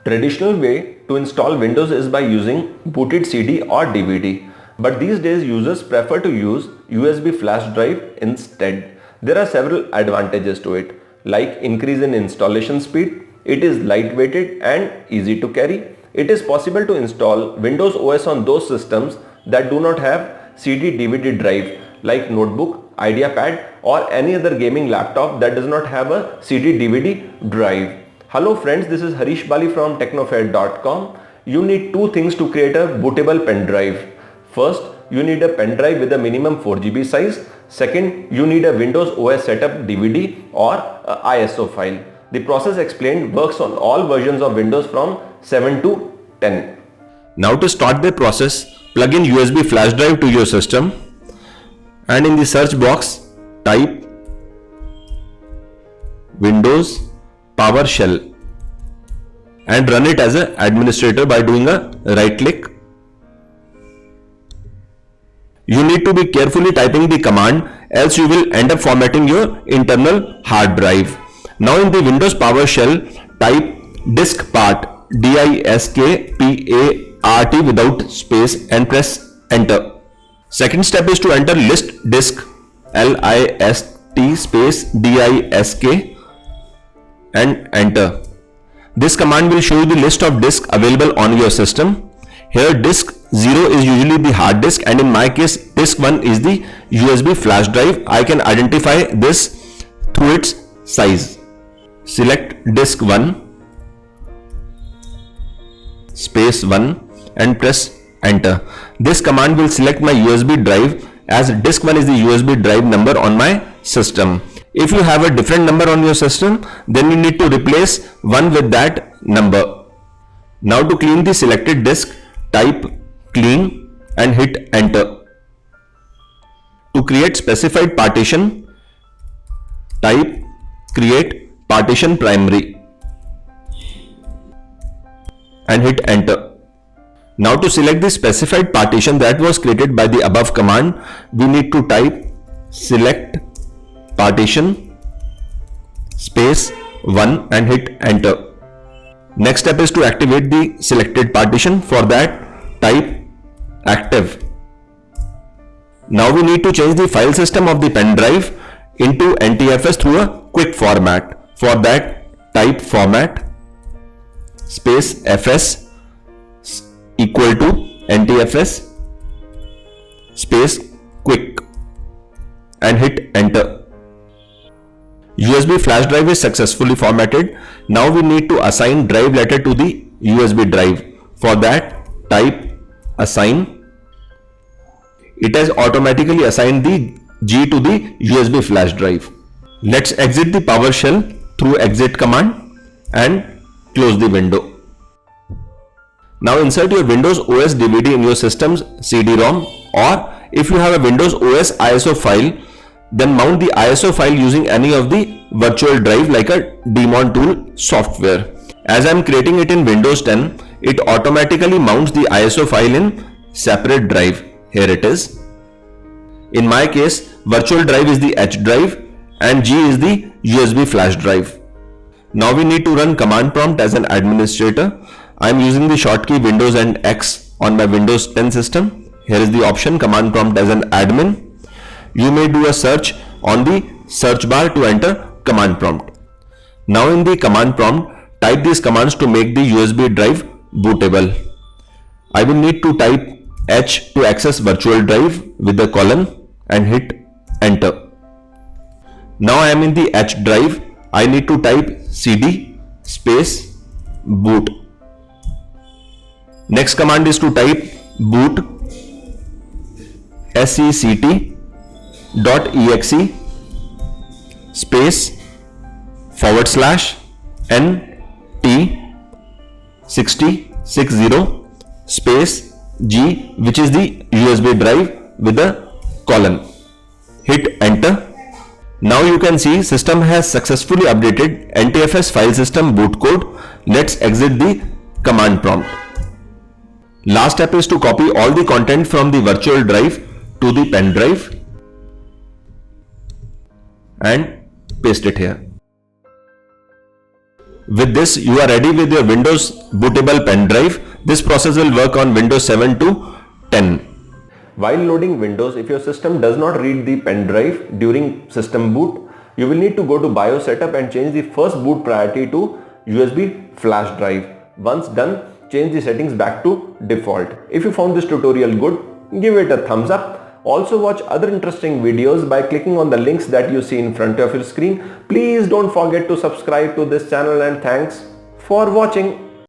Traditional way to install Windows is by using booted CD or DVD, but these days users prefer to use USB flash drive instead. There are several advantages to it, like increase in installation speed, it is lightweighted and easy to carry. It is possible to install Windows OS on those systems that do not have CD-DVD drive like notebook, IdeaPad or any other gaming laptop that does not have a CD-DVD drive. Hello friends, this is Harish Bali from Technofare.com. You need two things to create a bootable pen drive. First, you need a pen drive with a minimum 4GB size. Second, you need a Windows OS setup DVD or ISO file. The process explained works on all versions of Windows from 7 to 10. Now to start the process, plug in USB flash drive to your system and in the search box type Windows PowerShell and run it as an administrator by doing a right click. You need to be carefully typing the command, else you will end up formatting your internal hard drive. Now in the Windows PowerShell type diskpart DISKPART without space and press enter. Second step is to enter list disk LIST space DISK and enter. This command will show you the list of disks available on your system. Here disk 0 is usually the hard disk and in my case disk 1 is the USB flash drive. I can identify this through its size. Select disk 1 space 1 and press enter. This command will select my USB drive as disk 1 is the USB drive number on my system. If you have a different number on your system, then you need to replace 1 with that number. Now to clean the selected disk, type clean and hit enter. To create specified partition, type create partition primary and hit enter. Now to select the specified partition that was created by the above command, we need to type select partition space 1 and hit enter. Next step is to activate the selected partition. For that, type active. Now we need to change the file system of the pen drive into NTFS through a quick format. For that, type format space fs equal to NTFS space quick and hit enter. USB flash drive is successfully formatted. Now we need to assign drive letter to the USB drive. For that, type assign. It has automatically assigned the G to the USB flash drive. Let's exit the PowerShell through exit command and close the window. Now insert your Windows OS DVD in your system's CD-ROM, or if you have a Windows OS ISO file, then mount the ISO file using any of the virtual drive like a daemon tool software. As I am creating it in Windows 10, it automatically mounts the ISO file in separate drive. Here it is. In my case, virtual drive is the H drive and G is the USB flash drive. Now we need to run command prompt as an administrator. I am using the shortkey Windows and X on my Windows 10 system. Here is the option command prompt as an admin. You may do a search on the search bar to enter command prompt. Now in the command prompt, type these commands to make the USB drive bootable. I will need to type H to access virtual drive with the colon and hit enter. Now I am in the H drive. I need to type cd space boot. Next command is to type boot sect.exe space /nt6060 space G, which is the USB drive, with the colon. Hit enter. Now you can see system has successfully updated NTFS file system boot code. Let's exit the command prompt. Last step is to copy all the content from the virtual drive to the pen drive and paste it here. With this, you are ready with your Windows bootable pen drive. This process will work on Windows 7 to 10. While loading Windows, if your system does not read the pen drive during system boot, you will need to go to BIOS setup and change the first boot priority to USB flash drive. Once done, change the settings back to default. If you found this tutorial good, give it a thumbs up. Also watch other interesting videos by clicking on the links that you see in front of your screen. Please don't forget to subscribe to this channel, and thanks for watching.